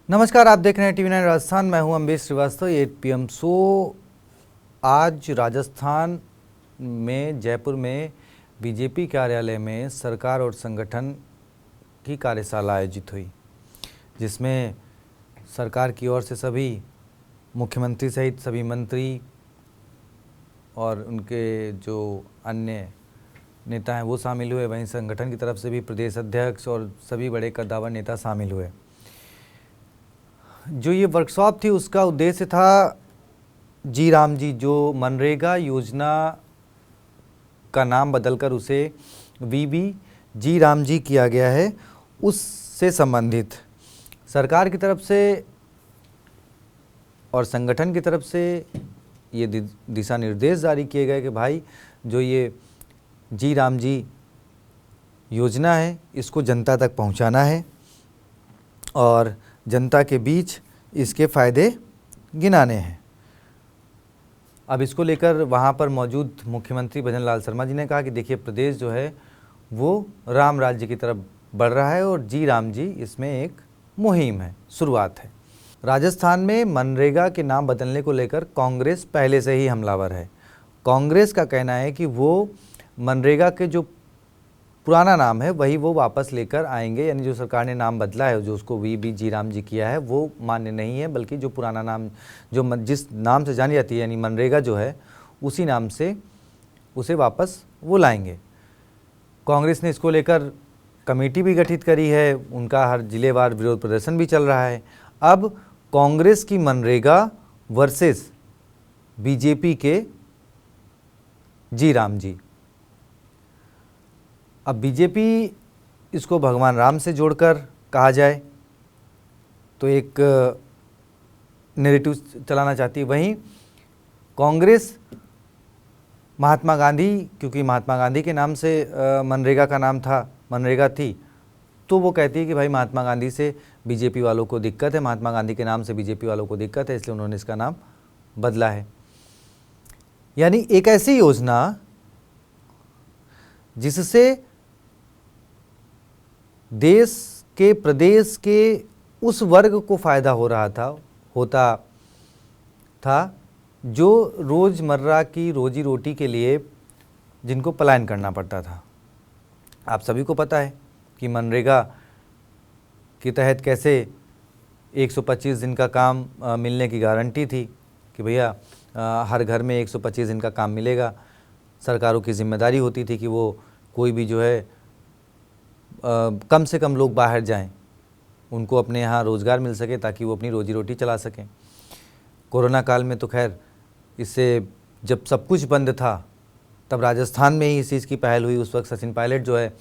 नमस्कार, आप देख रहे हैं टीवी 9 राजस्थान। मैं हूं अम्बेश श्रीवास्तव। 8 PM show. आज राजस्थान में जयपुर में बीजेपी कार्यालय में सरकार और संगठन की कार्यशाला आयोजित हुई, जिसमें सरकार की ओर से सभी मुख्यमंत्री सहित सभी मंत्री और उनके जो अन्य नेता हैं वो शामिल हुए। वहीं संगठन की तरफ से भी प्रदेश अध्यक्ष और सभी बड़े कद्दावर नेता शामिल हुए। जो ये वर्कशॉप थी उसका उद्देश्य था जी राम जी, जो मनरेगा योजना का नाम बदलकर उसे वीबी जी राम जी किया गया है, उससे संबंधित सरकार की तरफ से और संगठन की तरफ से ये दिशा निर्देश जारी किए गए कि भाई जो ये जी राम जी योजना है इसको जनता तक पहुंचाना है और जनता के बीच इसके फ़ायदे गिनाने हैं। अब इसको लेकर वहाँ पर मौजूद मुख्यमंत्री भजन लाल शर्मा जी ने कहा कि देखिए, प्रदेश जो है वो राम राज्य की तरफ बढ़ रहा है और जी राम जी इसमें एक मुहिम है, शुरुआत है। राजस्थान में मनरेगा के नाम बदलने को लेकर कांग्रेस पहले से ही हमलावर है। कांग्रेस का कहना है कि वो मनरेगा के जो पुराना नाम है वही वो वापस लेकर आएंगे, यानी जो सरकार ने नाम बदला है, जो उसको वीबी जी राम जी किया है, वो मान्य नहीं है, बल्कि जो पुराना नाम जो जिस नाम से जानी जाती है यानी मनरेगा जो है उसी नाम से उसे वापस वो लाएंगे। कांग्रेस ने इसको लेकर कमेटी भी गठित करी है, उनका हर जिलेवार विरोध प्रदर्शन भी चल रहा है। अब कांग्रेस की मनरेगा वर्सेस बीजेपी के जी राम जी। अब बीजेपी इसको भगवान राम से जोड़कर कहा जाए तो एक नैरेटिव चलाना चाहती है। वहीं कांग्रेस महात्मा गांधी, क्योंकि महात्मा गांधी के नाम से मनरेगा का नाम था, मनरेगा थी, तो वो कहती है कि भाई महात्मा गांधी से बीजेपी वालों को दिक्कत है, महात्मा गांधी के नाम से बीजेपी वालों को दिक्कत है, इसलिए उन्होंने इसका नाम बदला है। यानी एक ऐसी योजना जिससे देश के, प्रदेश के उस वर्ग को फ़ायदा होता था जो रोज़मर्रा की रोजी रोटी के लिए जिनको पलायन करना पड़ता था। आप सभी को पता है कि मनरेगा के तहत कैसे 125 दिन का काम मिलने की गारंटी थी कि भैया हर घर में 125 दिन का काम मिलेगा। सरकारों की जिम्मेदारी होती थी कि वो कोई भी जो है कम से कम लोग बाहर जाएं, उनको अपने यहाँ रोज़गार मिल सके ताकि वो अपनी रोजी रोटी चला सकें। कोरोना काल में तो खैर इससे जब सब कुछ बंद था तब राजस्थान में ही इस चीज़ की पहल हुई। उस वक्त सचिन पायलट जो है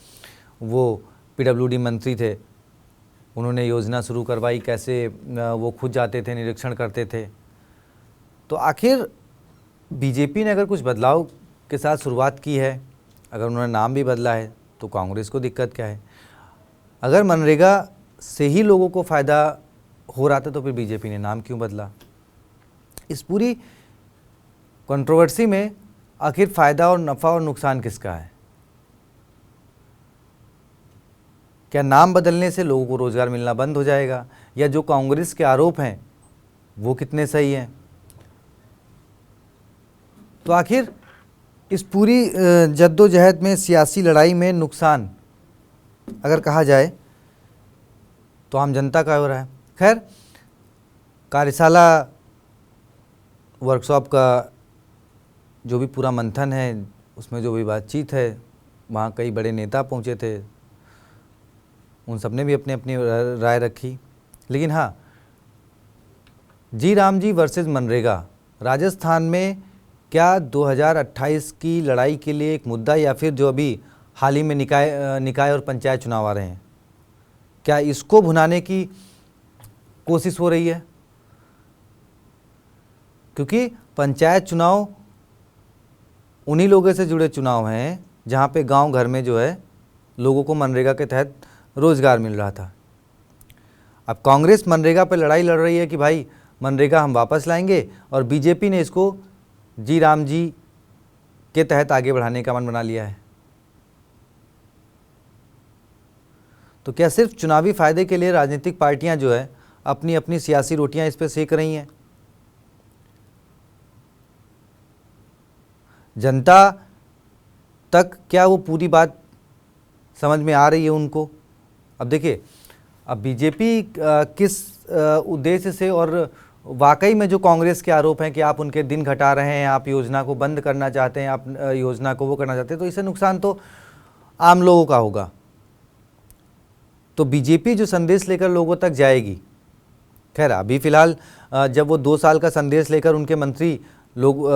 वो पीडब्ल्यूडी मंत्री थे, उन्होंने योजना शुरू करवाई, कैसे वो खुद जाते थे, निरीक्षण करते थे। तो आखिर बीजेपी ने अगर कुछ बदलाव के साथ शुरुआत की है, अगर उन्होंने नाम भी बदला है, तो कांग्रेस को दिक्कत क्या है? अगर मनरेगा से ही लोगों को फ़ायदा हो रहा था तो फिर बीजेपी ने नाम क्यों बदला? इस पूरी कंट्रोवर्सी में आखिर फ़ायदा और नफ़ा और नुकसान किसका है? क्या नाम बदलने से लोगों को रोज़गार मिलना बंद हो जाएगा, या जो कांग्रेस के आरोप हैं वो कितने सही हैं? तो आखिर इस पूरी जद्दोजहद में, सियासी लड़ाई में नुकसान अगर कहा जाए तो आम जनता का हो रहा है। खैर, कार्यशाला वर्कशॉप का जो भी पूरा मंथन है, उसमें जो भी बातचीत है, वहाँ कई बड़े नेता पहुँचे थे, उन सब ने भी अपनी अपनी राय रखी। लेकिन हाँ, जी राम जी वर्सेस मनरेगा राजस्थान में क्या 2028 की लड़ाई के लिए एक मुद्दा, या फिर जो अभी हाल ही में निकाय और पंचायत चुनाव आ रहे हैं, क्या इसको भुनाने की कोशिश हो रही है? क्योंकि पंचायत चुनाव उन्हीं लोगों से जुड़े चुनाव हैं जहाँ पे गांव घर में जो है लोगों को मनरेगा के तहत रोज़गार मिल रहा था। अब कांग्रेस मनरेगा पर लड़ाई लड़ रही है कि भाई मनरेगा हम वापस लाएंगे, और बीजेपी ने इसको जी राम जी के तहत आगे बढ़ाने का मन बना लिया है। तो क्या सिर्फ चुनावी फ़ायदे के लिए राजनीतिक पार्टियां जो है अपनी अपनी सियासी रोटियां इस पे सेक रही हैं। जनता तक क्या वो पूरी बात समझ में आ रही है उनको? अब देखिए, अब बीजेपी किस उद्देश्य से, और वाकई में जो कांग्रेस के आरोप हैं कि आप उनके दिन घटा रहे हैं, आप योजना को बंद करना चाहते हैं, आप योजना को वो करना चाहते हैं, तो इससे नुकसान तो आम लोगों का होगा। तो बीजेपी जो संदेश लेकर लोगों तक जाएगी, खैर अभी फ़िलहाल जब वो 2 साल का संदेश लेकर उनके मंत्री लोग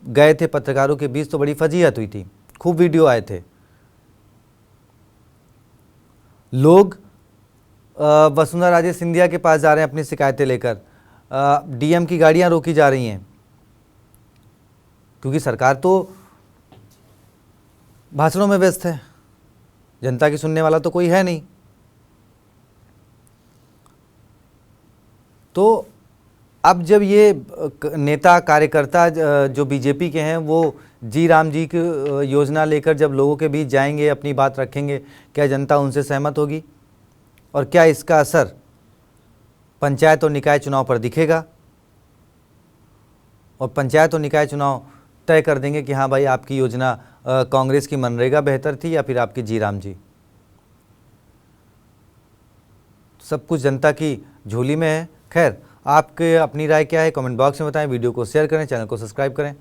गए थे पत्रकारों के बीच, तो बड़ी फजीहत हुई थी, खूब वीडियो आए थे। लोग वसुंधरा राजे सिंधिया के पास जा रहे हैं अपनी शिकायतें लेकर, डीएम की गाड़ियां रोकी जा रही हैं, क्योंकि सरकार तो भाषणों में व्यस्त है, जनता की सुनने वाला तो कोई है नहीं। तो अब जब ये नेता कार्यकर्ता जो बीजेपी के हैं वो जी राम जी की योजना लेकर जब लोगों के बीच जाएंगे, अपनी बात रखेंगे, क्या जनता उनसे सहमत होगी? और क्या इसका असर पंचायत और निकाय चुनाव पर दिखेगा? और पंचायत और निकाय चुनाव तय कर देंगे कि हाँ भाई, आपकी योजना कांग्रेस की मनरेगा बेहतर थी या फिर आपकी जी राम जी। सब कुछ जनता की झोली में है। खैर, आपके अपनी राय क्या है कमेंट बॉक्स में बताएं, वीडियो को शेयर करें, चैनल को सब्सक्राइब करें।